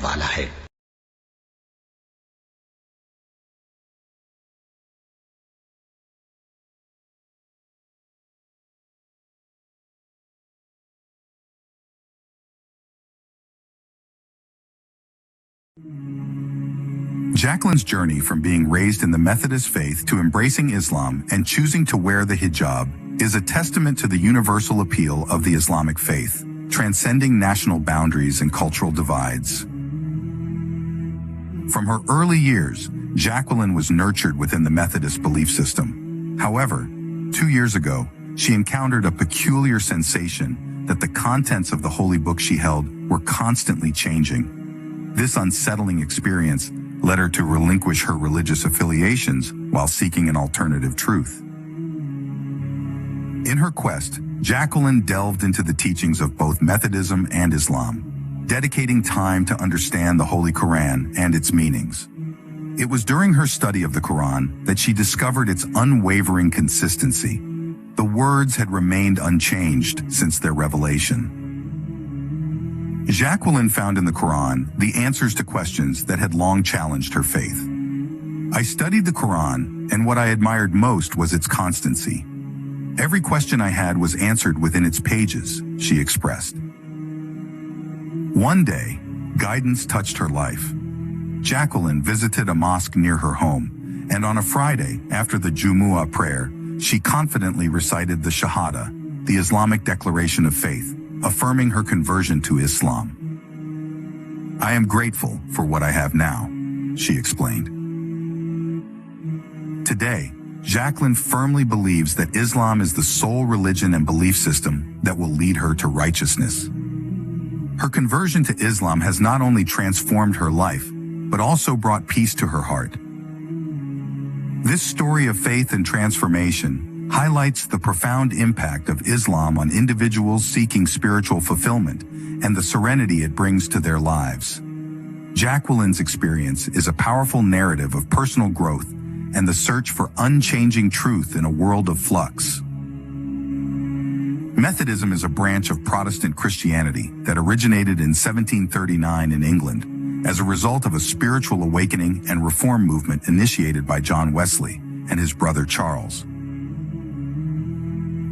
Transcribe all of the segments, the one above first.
वाला है। Jacqueline's journey from being raised in the Methodist faith to embracing Islam and choosing to wear the hijab is a testament to the universal appeal of the Islamic faith, transcending national boundaries and cultural divides. From her early years, Jacqueline was nurtured within the Methodist belief system. However, 2 years ago, she encountered a peculiar sensation that the contents of the holy book she held were constantly changing. This unsettling experience led her to relinquish her religious affiliations while seeking an alternative truth. In her quest, Jacqueline delved into the teachings of both Methodism and Islam, dedicating time to understand the Holy Quran and its meanings. It was during her study of the Quran that she discovered its unwavering consistency. The words had remained unchanged since their revelation. Jacqueline found in the Quran the answers to questions that had long challenged her faith. I studied the Quran, and what I admired most was its constancy. Every question I had was answered within its pages, she expressed. One day, guidance touched her life. Jacqueline visited a mosque near her home, and on a Friday, after the Jumu'ah prayer, she confidently recited the Shahada, the Islamic declaration of faith, affirming her conversion to Islam. I am grateful for what I have now, she explained. Today, Jacqueline firmly believes that Islam is the sole religion and belief system that will lead her to righteousness. Her conversion to Islam has not only transformed her life, but also brought peace to her heart. This story of faith and transformation highlights the profound impact of Islam on individuals seeking spiritual fulfillment and the serenity it brings to their lives. Jacqueline's experience is a powerful narrative of personal growth and the search for unchanging truth in a world of flux. Methodism is a branch of Protestant Christianity that originated in 1739 in England as a result of a spiritual awakening and reform movement initiated by John Wesley and his brother Charles.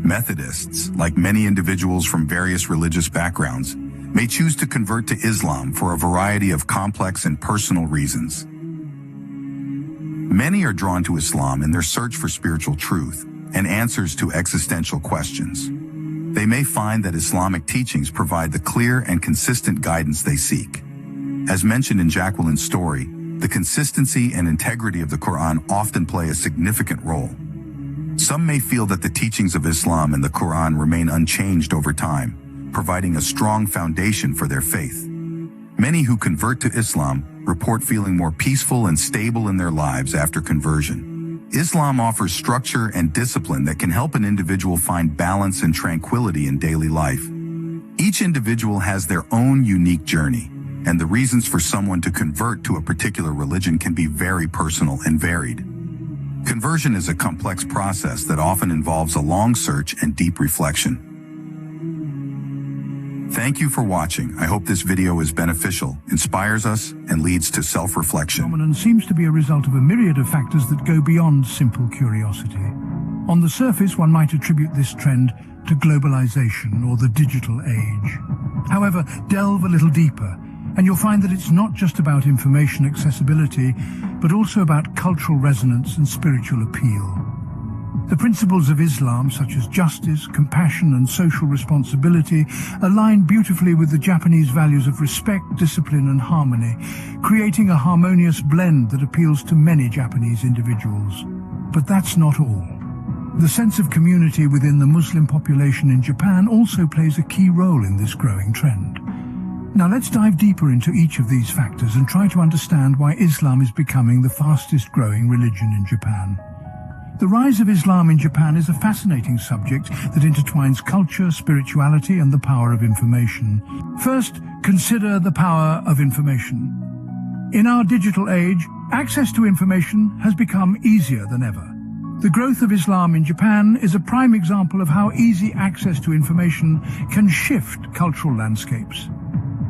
Methodists, like many individuals from various religious backgrounds, may choose to convert to Islam for a variety of complex and personal reasons. Many are drawn to Islam in their search for spiritual truth and answers to existential questions. They may find that Islamic teachings provide the clear and consistent guidance they seek. As mentioned in Jacqueline's story, the consistency and integrity of the Quran often play a significant role. Some may feel that the teachings of Islam and the Quran remain unchanged over time, providing a strong foundation for their faith. Many who convert to Islam report feeling more peaceful and stable in their lives after conversion. Islam offers structure and discipline that can help an individual find balance and tranquility in daily life. Each individual has their own unique journey, and the reasons for someone to convert to a particular religion can be very personal and varied. Conversion is a complex process that often involves a long search and deep reflection. Thank you for watching. I hope this video is beneficial, inspires us, and leads to self-reflection. Phenomenon seems to be a result of a myriad of factors that go beyond simple curiosity. On the surface, one might attribute this trend to globalization or the digital age. However, delve a little deeper, and you'll find that it's not just about information accessibility, but also about cultural resonance and spiritual appeal. The principles of Islam, such as justice, compassion, and social responsibility, align beautifully with the Japanese values of respect, discipline, and harmony, creating a harmonious blend that appeals to many Japanese individuals. But that's not all. The sense of community within the Muslim population in Japan also plays a key role in this growing trend. Now let's dive deeper into each of these factors and try to understand why Islam is becoming the fastest growing religion in Japan. The rise of Islam in Japan is a fascinating subject that intertwines culture, spirituality, and the power of information. First, consider the power of information. In our digital age, access to information has become easier than ever. The growth of Islam in Japan is a prime example of how easy access to information can shift cultural landscapes.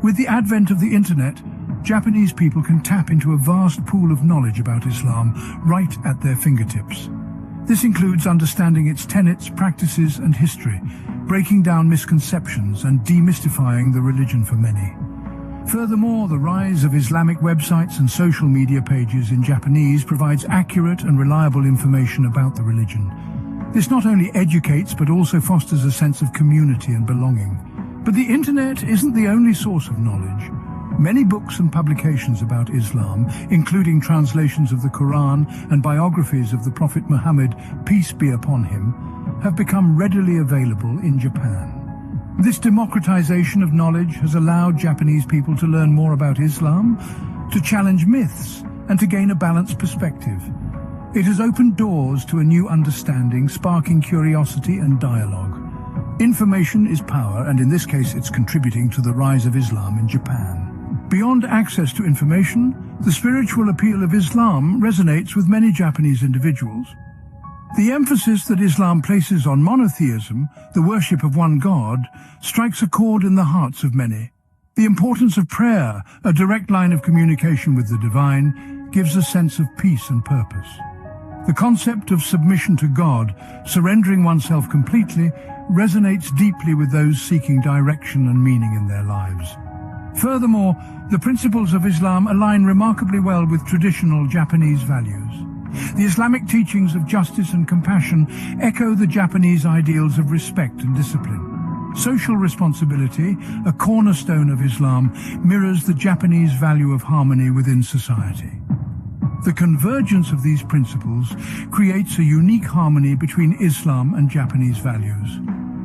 With the advent of the internet, Japanese people can tap into a vast pool of knowledge about Islam right at their fingertips. This includes understanding its tenets, practices, and history, breaking down misconceptions and demystifying the religion for many. Furthermore, the rise of Islamic websites and social media pages in Japanese provides accurate and reliable information about the religion. This not only educates but also fosters a sense of community and belonging. But the internet isn't the only source of knowledge. Many books and publications about Islam, including translations of the Quran and biographies of the Prophet Muhammad, peace be upon him, have become readily available in Japan. This democratization of knowledge has allowed Japanese people to learn more about Islam, to challenge myths, and to gain a balanced perspective. It has opened doors to a new understanding, sparking curiosity and dialogue. Information is power, and in this case it's contributing to the rise of Islam in Japan. Beyond access to information, the spiritual appeal of Islam resonates with many Japanese individuals. The emphasis that Islam places on monotheism, the worship of one God, strikes a chord in the hearts of many. The importance of prayer, a direct line of communication with the divine, gives a sense of peace and purpose. The concept of submission to God, surrendering oneself completely, resonates deeply with those seeking direction and meaning in their lives. Furthermore, the principles of Islam align remarkably well with traditional Japanese values. The Islamic teachings of justice and compassion echo the Japanese ideals of respect and discipline. Social responsibility, a cornerstone of Islam, mirrors the Japanese value of harmony within society. The convergence of these principles creates a unique harmony between Islam and Japanese values.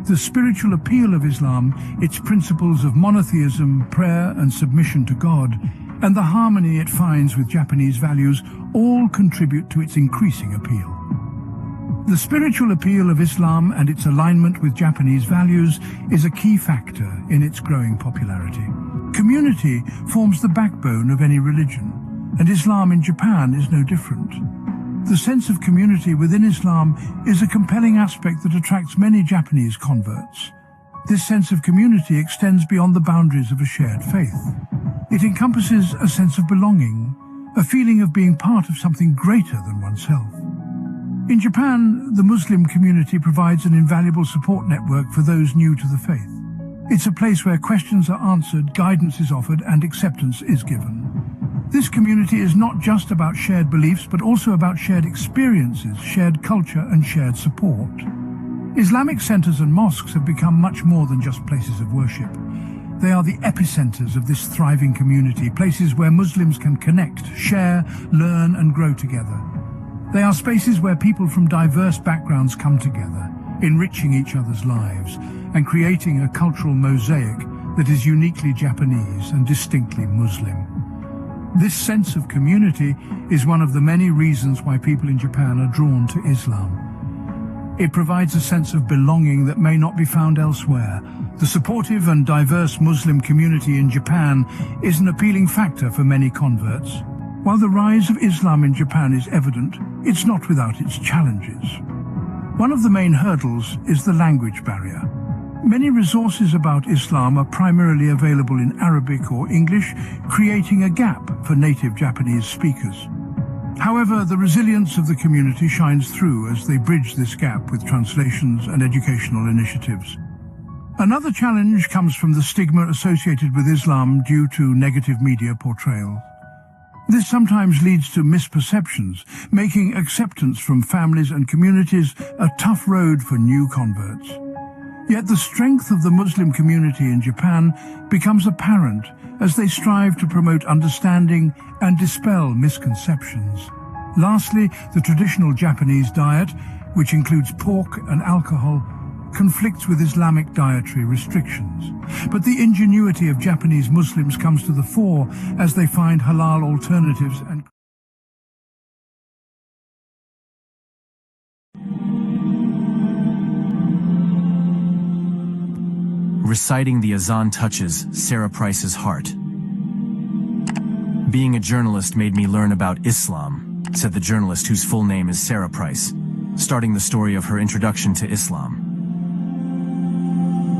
The spiritual appeal of Islam, its principles of monotheism, prayer and submission to God, and the harmony it finds with Japanese values all contribute to its increasing appeal. The spiritual appeal of Islam and its alignment with Japanese values is a key factor in its growing popularity. Community forms the backbone of any religion, and Islam in Japan is no different. The sense of community within Islam is a compelling aspect that attracts many Japanese converts. This sense of community extends beyond the boundaries of a shared faith. It encompasses a sense of belonging, a feeling of being part of something greater than oneself. In Japan, the Muslim community provides an invaluable support network for those new to the faith. It's a place where questions are answered, guidance is offered, and acceptance is given. This community is not just about shared beliefs, but also about shared experiences, shared culture, and shared support. Islamic centers and mosques have become much more than just places of worship. They are the epicenters of this thriving community, places where Muslims can connect, share, learn, and grow together. They are spaces where people from diverse backgrounds come together, enriching each other's lives and creating a cultural mosaic that is uniquely Japanese and distinctly Muslim. This sense of community is one of the many reasons why people in Japan are drawn to Islam. It provides a sense of belonging that may not be found elsewhere. The supportive and diverse Muslim community in Japan is an appealing factor for many converts. While the rise of Islam in Japan is evident, it's not without its challenges. One of the main hurdles is the language barrier. Many resources about Islam are primarily available in Arabic or English, creating a gap for native Japanese speakers. However, the resilience of the community shines through as they bridge this gap with translations and educational initiatives. Another challenge comes from the stigma associated with Islam due to negative media portrayal. This sometimes leads to misperceptions, making acceptance from families and communities a tough road for new converts. Yet the strength of the Muslim community in Japan becomes apparent as they strive to promote understanding and dispel misconceptions. Lastly, the traditional Japanese diet, which includes pork and alcohol, conflicts with Islamic dietary restrictions. But the ingenuity of Japanese Muslims comes to the fore as they find halal alternatives and Reciting the azan touches Sarah Price's heart. Being a journalist made me learn about Islam, said the journalist whose full name is Sarah Price, starting the story of her introduction to Islam.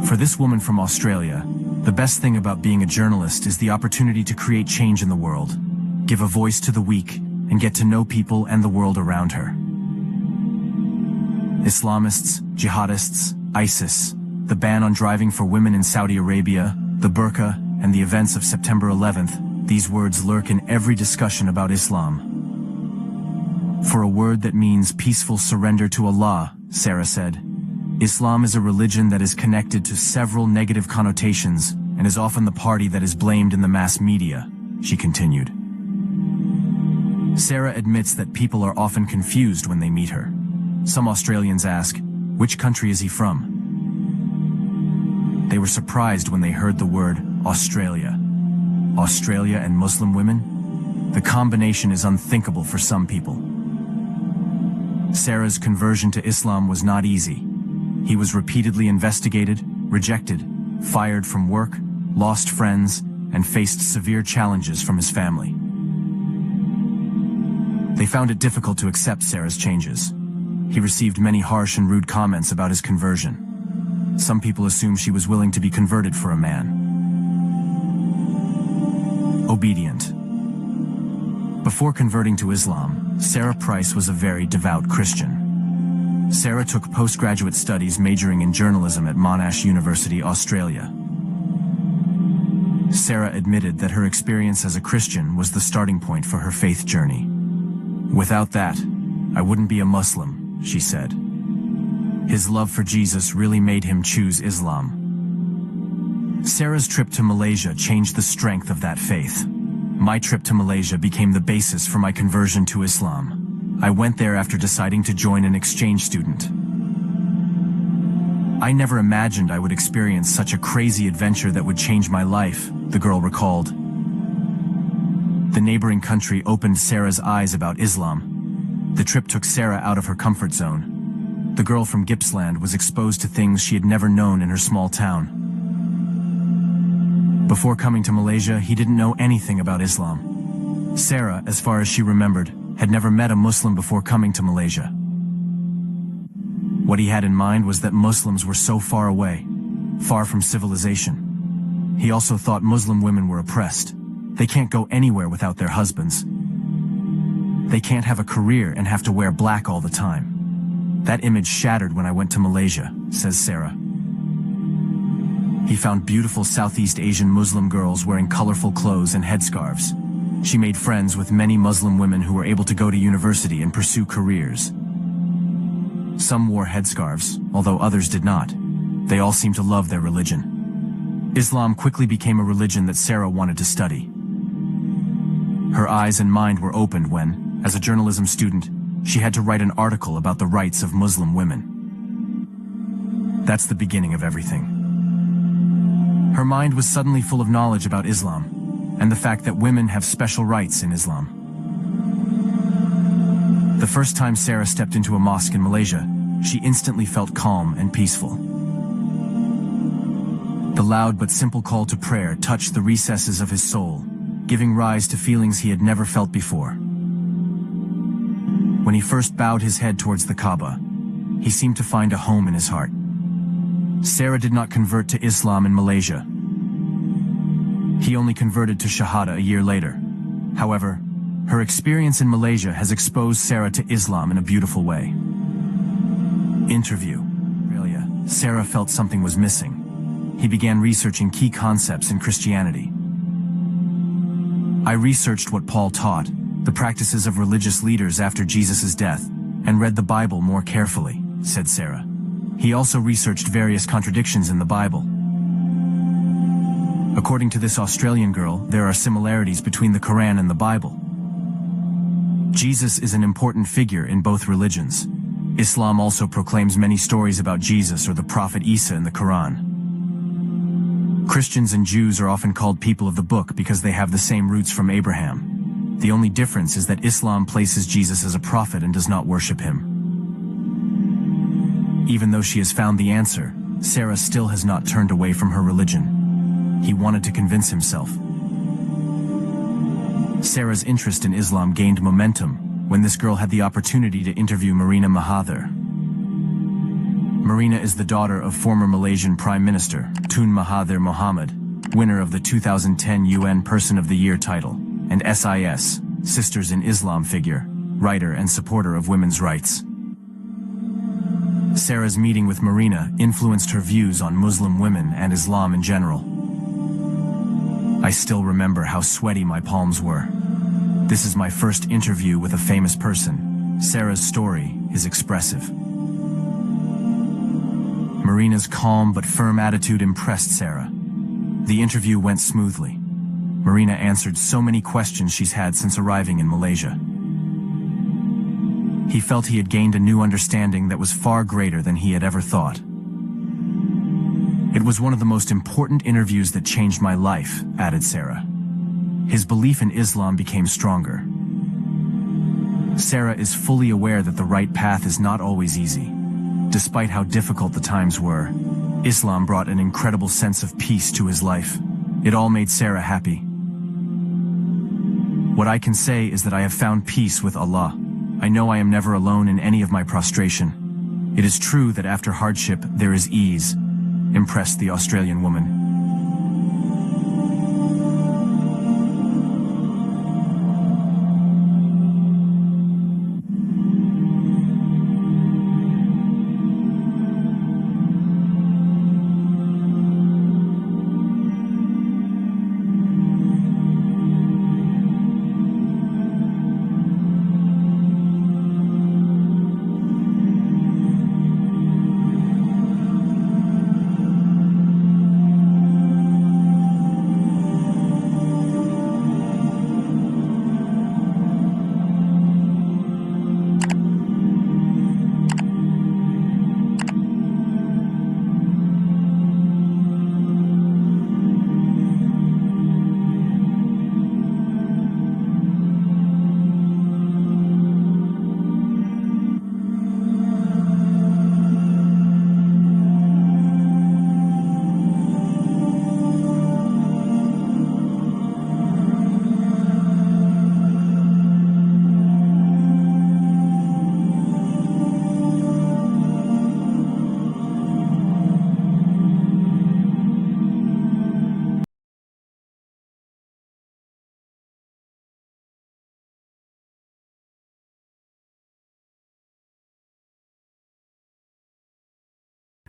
For this woman from Australia, The best thing about being a journalist is the opportunity to create change in the world, give a voice to the weak, and get to know people and the world around her. Islamists, jihadists, ISIS, the ban on driving for women in Saudi Arabia, the burqa, and the events of September 11th, these words lurk in every discussion about Islam. For a word that means peaceful surrender to Allah, Sarah said, Islam is a religion that is connected to several negative connotations and is often the party that is blamed in the mass media, she continued. Sarah admits that people are often confused when they meet her. Some Australians ask, which country is he from? They were surprised when they heard the word Australia. Australia and Muslim women? The combination is unthinkable for some people. Sarah's conversion to Islam was not easy. He was repeatedly investigated, rejected, fired from work, lost friends, and faced severe challenges from his family. They found it difficult to accept Sarah's changes. He received many harsh and rude comments about his conversion. Some people assumed she was willing to be converted for a man. Obedient. Before converting to Islam, Sarah Price was a very devout Christian. Sarah took postgraduate studies majoring in journalism at Monash University, Australia. Sarah admitted that her experience as a Christian was the starting point for her faith journey. Without that, I wouldn't be a Muslim, she said. His love for Jesus really made him choose Islam. Sarah's trip to Malaysia changed the strength of that faith. My trip to Malaysia became the basis for my conversion to Islam. I went there after deciding to join an exchange student. I never imagined I would experience such a crazy adventure that would change my life, the girl recalled. The neighboring country opened Sarah's eyes about Islam. The trip took Sarah out of her comfort zone. The girl from Gippsland was exposed to things she had never known in her small town. Before coming to Malaysia, he didn't know anything about Islam. Sarah, as far as she remembered, had never met a Muslim before coming to Malaysia. What he had in mind was that Muslims were so far away, far from civilization. He also thought Muslim women were oppressed. They can't go anywhere without their husbands. They can't have a career and have to wear black all the time. That image shattered when I went to Malaysia, says Sarah. He found beautiful Southeast Asian Muslim girls wearing colorful clothes and headscarves. She made friends with many Muslim women who were able to go to university and pursue careers. Some wore headscarves, although others did not. They all seemed to love their religion. Islam quickly became a religion that Sarah wanted to study. Her eyes and mind were opened when, as a journalism student, she had to write an article about the rights of Muslim women. That's the beginning of everything. Her mind was suddenly full of knowledge about Islam, and the fact that women have special rights in Islam. The first time Sarah stepped into a mosque in Malaysia, she instantly felt calm and peaceful. The loud but simple call to prayer touched the recesses of his soul, giving rise to feelings he had never felt before. When he first bowed his head towards the Kaaba, he seemed to find a home in his heart. Sarah did not convert to Islam in Malaysia. He only converted to Shahada a year later. However, her experience in Malaysia has exposed Sarah to Islam in a beautiful way. Interview. Sarah felt something was missing. He began researching key concepts in Christianity. I researched what Paul taught, the practices of religious leaders after Jesus' death, and read the Bible more carefully, said Sarah. He also researched various contradictions in the Bible. According to this Australian girl, there are similarities between the Quran and the Bible. Jesus is an important figure in both religions. Islam also proclaims many stories about Jesus or the Prophet Isa in the Quran. Christians and Jews are often called people of the book because they have the same roots from Abraham. The only difference is that Islam places Jesus as a prophet and does not worship him. Even though she has found the answer, Sarah still has not turned away from her religion. He wanted to convince himself. Sarah's interest in Islam gained momentum when this girl had the opportunity to interview Marina Mahathir. Marina is the daughter of former Malaysian Prime Minister Tun Mahathir Mohamad winner of the 2010 UN Person of the Year title, and SIS, Sisters in Islam figure, writer and supporter of women's rights. Sarah's meeting with Marina influenced her views on Muslim women and Islam in general. I still remember how sweaty my palms were. This is my first interview with a famous person. Sarah's story is expressive. Marina's calm but firm attitude impressed Sarah. The interview went smoothly. Marina answered so many questions she's had since arriving in Malaysia. He felt he had gained a new understanding that was far greater than he had ever thought. It was one of the most important interviews that changed my life, added Sarah. His belief in Islam became stronger. Sarah is fully aware that the right path is not always easy. Despite how difficult the times were, Islam brought an incredible sense of peace to his life. It all made Sarah happy. What I can say is that I have found peace with Allah. I know I am never alone in any of my prostration. It is true that after hardship there is ease, impressed the Australian woman.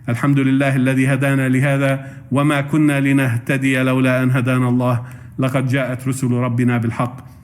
الحمد لله الذي هدانا لهذا وما كنا لنهتدي لولا أن هدانا الله لقد جاءت رسل ربنا بالحق